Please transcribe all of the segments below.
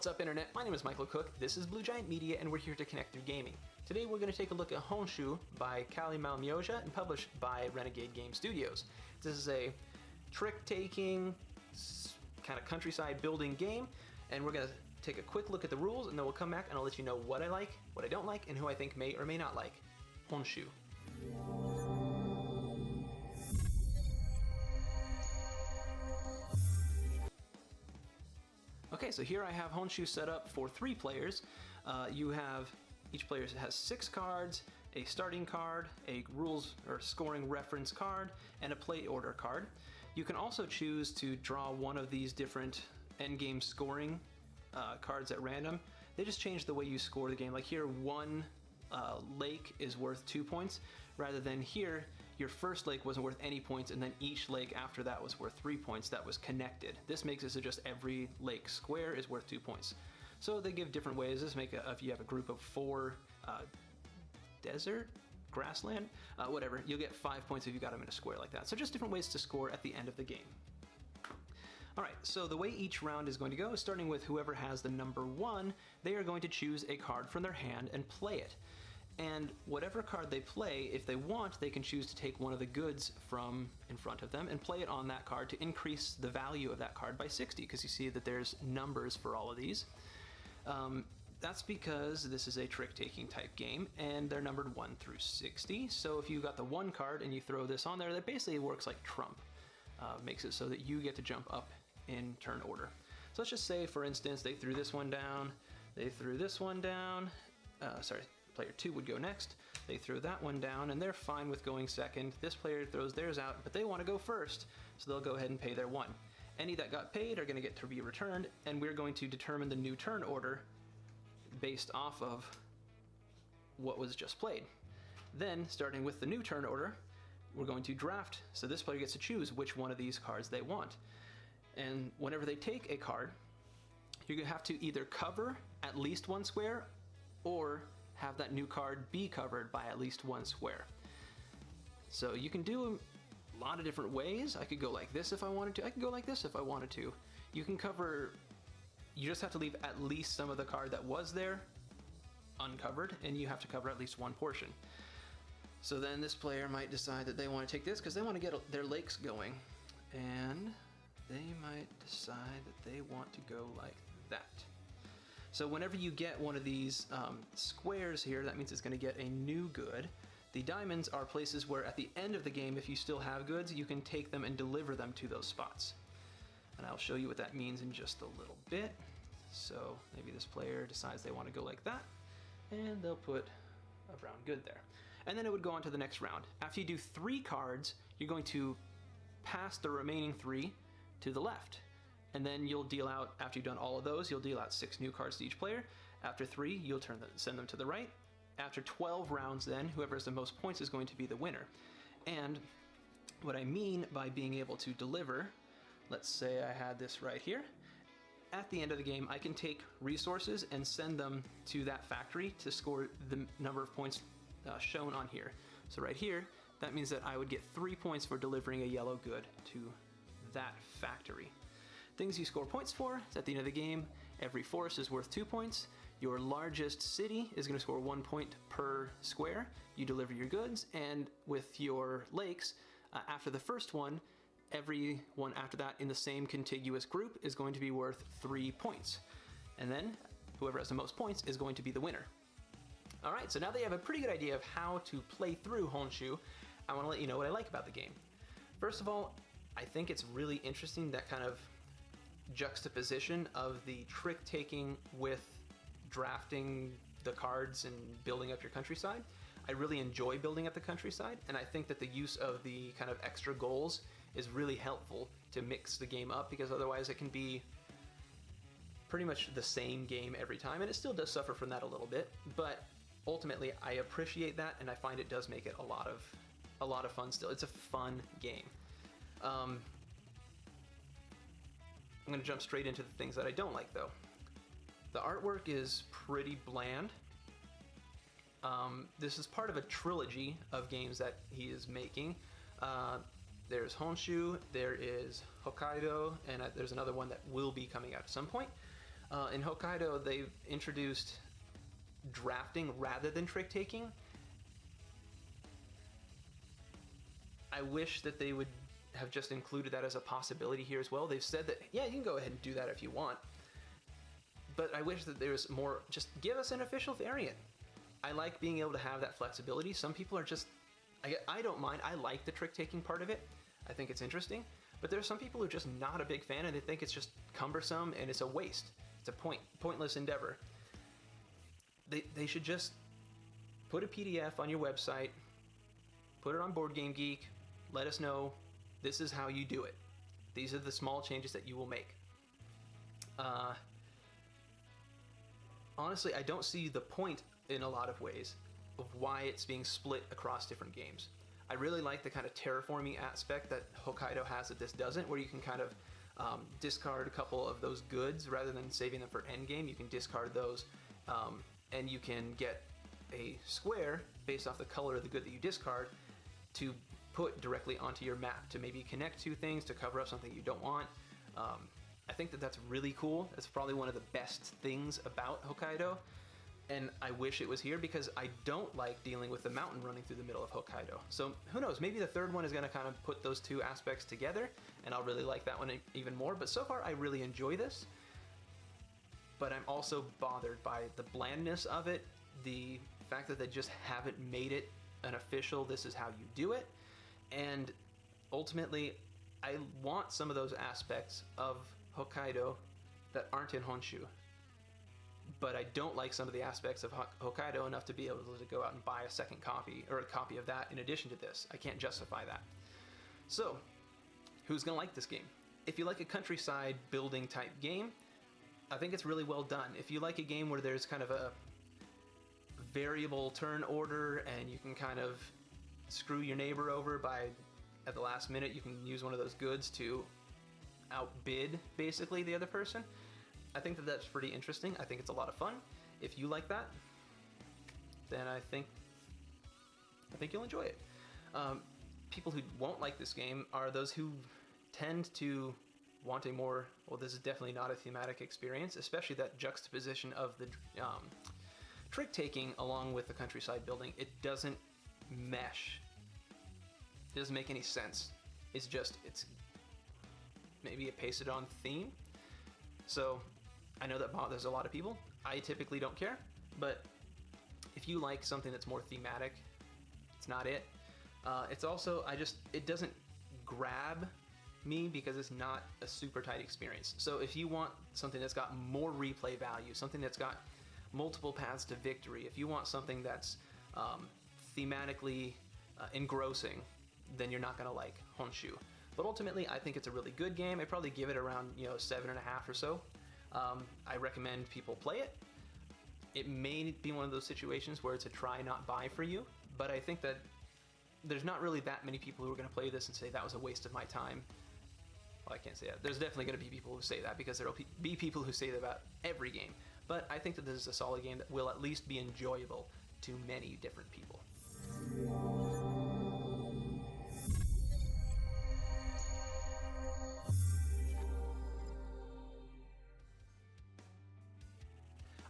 What's up, Internet? My name is Michael Cook, this is Blue Giant Media, and we're here to connect through gaming. Today we're going to take a look at Honshu by Kali Malmyoja and published by Renegade Game Studios. This is a trick-taking, kind of countryside building game, and we're going to take a quick look at the rules, and then we'll come back and I'll let you know what I like, what I don't like, and who I think may or may not like Honshu. Okay, so here I have Honshu set up for 3 players. Each player has 6 cards, a starting card, a rules or scoring reference card, and a play order card. You can also choose to draw one of these different endgame scoring cards at random. They just change the way you score the game. Like here, one lake is worth 2 points, rather than here, your first lake wasn't worth any points, and then each lake after that was worth 3 points that was connected. This makes it so just every lake square is worth 2 points. So they give different ways. This make if you have a group of 4 desert, grassland, whatever, you'll get 5 points if you got them in a square like that. So just different ways to score at the end of the game. Alright, so the way each round is going to go is starting with whoever has the number 1, they are going to choose a card from their hand and play it. And whatever card they play, if they want, they can choose to take one of the goods from in front of them and play it on that card to increase the value of that card by 60, because you see that there's numbers for all of these. That's because this is a trick-taking type game, and they're numbered 1 through 60. So if you got the 1 card and you throw this on there, that basically works like trump. Makes it so that you get to jump up in turn order. So let's just say, for instance, they threw this one down, they threw this one down, player 2 would go next, they threw that one down, and they're fine with going second. This player throws theirs out, but they want to go first, so they'll go ahead and pay their 1. Any that got paid are going to get to be returned, and we're going to determine the new turn order based off of what was just played. Then, starting with the new turn order, we're going to draft, so this player gets to choose which one of these cards they want. And whenever they take a card, you're going to have to either cover at least 1 square or have that new card be covered by at least 1 square. So you can do a lot of different ways. I could go like this if I wanted to. I could go like this if I wanted to. You can cover, you just have to leave at least some of the card that was there uncovered, and you have to cover at least 1 portion. So then this player might decide that they want to take this because they want to get their lakes going, and they might decide that they want to go like that. So whenever you get one of these squares here, that means it's going to get a new good. The diamonds are places where at the end of the game, if you still have goods, you can take them and deliver them to those spots. And I'll show you what that means in just a little bit. So maybe this player decides they want to go like that, and they'll put a brown good there. And then it would go on to the next round. After you do 3 cards, you're going to pass the remaining 3 to the left. And then you'll deal out, after you've done all of those, you'll deal out 6 new cards to each player. After 3, you'll send them to the right. After 12 rounds then, whoever has the most points is going to be the winner. And what I mean by being able to deliver, let's say I had this right here. At the end of the game, I can take resources and send them to that factory to score the number of points shown on here. So right here, that means that I would get 3 points for delivering a yellow good to that factory. Things you score points for is at the end of the game, every forest is worth 2 points. Your largest city is going to score 1 point per square. You deliver your goods, and with your lakes, after the first one, every one after that in the same contiguous group is going to be worth 3 points. And then whoever has the most points is going to be the winner. Alright, so now that you have a pretty good idea of how to play through Honshu, I want to let you know what I like about the game. First of all, I think it's really interesting, that kind of juxtaposition of the trick-taking with drafting the cards and building up your countryside. I really enjoy building up the countryside, and I think that the use of the kind of extra goals is really helpful to mix the game up, because otherwise it can be pretty much the same game every time, and it still does suffer from that a little bit, but ultimately I appreciate that, and I find it does make it a lot of fun still. It's a fun game. I'm going to jump straight into the things that I don't like, though. The artwork is pretty bland. This is part of a trilogy of games that he is making. There's Honshu, there is Hokkaido, and there's another one that will be coming out at some point. In Hokkaido, they've introduced drafting rather than trick taking. I wish that they would have just included that as a possibility here as well. They've said that, yeah, you can go ahead and do that if you want. But I wish that there was more, just give us an official variant. I like being able to have that flexibility. Some people are just, I don't mind. I like the trick-taking part of it. I think it's interesting. But there's some people who are just not a big fan and they think it's just cumbersome and it's a waste. It's a pointless endeavor. They should just put a PDF on your website, put it on Board Game Geek, let us know this is how you do it. These are the small changes that you will make. Honestly, I don't see the point in a lot of ways of why it's being split across different games. I really like the kind of terraforming aspect that Hokkaido has that this doesn't, where you can kind of discard a couple of those goods rather than saving them for endgame. You can discard those and you can get a square based off the color of the good that you discard to put directly onto your map to maybe connect two things to cover up something you don't want. I think that that's really cool. That's probably one of the best things about Hokkaido, and I wish it was here because I don't like dealing with the mountain running through the middle of Hokkaido. So who knows, maybe the third one is going to kind of put those two aspects together and I'll really like that one even more. But so far I really enjoy this, but I'm also bothered by the blandness of it, the fact that they just haven't made it an official this is how you do it, and ultimately I want some of those aspects of Hokkaido that aren't in Honshu, but I don't like some of the aspects of Hokkaido enough to be able to go out and buy a second copy or a copy of that in addition to this. I can't justify that. So who's gonna like this game? If you like a countryside building type game, I think it's really well done. If you like a game where there's kind of a variable turn order and you can kind of screw your neighbor over by at the last minute you can use one of those goods to outbid basically the other person, I think that that's pretty interesting. I think it's a lot of fun. If you like that, then I think you'll enjoy it. People who won't like this game are those who tend to want a more, well, this is definitely not a thematic experience, especially that juxtaposition of the trick taking along with the countryside building. It doesn't mesh. It doesn't make any sense. It's maybe a pasted on theme. So I know that bothers a lot of people. I typically don't care, but if you like something that's more thematic, it's not it. It's also, it doesn't grab me because it's not a super tight experience. So if you want something that's got more replay value, something that's got multiple paths to victory, if you want something that's thematically engrossing, then you're not gonna like Honshu. But ultimately, I think it's a really good game. I probably give it around 7.5 or so. I recommend people play it. It may be one of those situations where it's a try not buy for you, but I think that there's not really that many people who are going to play this and say that was a waste of my time. Well, I can't say that. There's definitely going to be people who say that because there will be people who say that about every game. But I think that this is a solid game that will at least be enjoyable to many different people.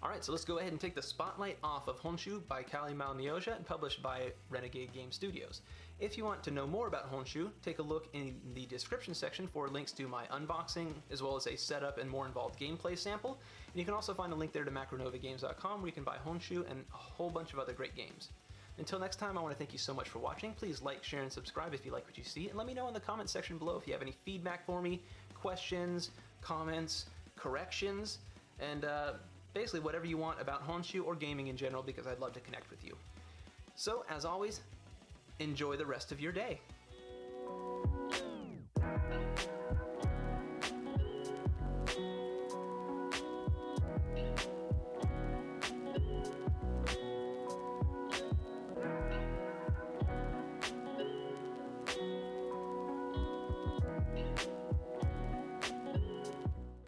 Alright, so let's go ahead and take the spotlight off of Honshu by Kali Malmyoja and published by Renegade Game Studios. If you want to know more about Honshu, take a look in the description section for links to my unboxing, as well as a setup and more involved gameplay sample. And you can also find a link there to macronovagames.com where you can buy Honshu and a whole bunch of other great games. Until next time, I want to thank you so much for watching. Please like, share, and subscribe if you like what you see, and let me know in the comment section below if you have any feedback for me, questions, comments, corrections, and basically whatever you want about Honshu or gaming in general, because I'd love to connect with you. So, as always, enjoy the rest of your day.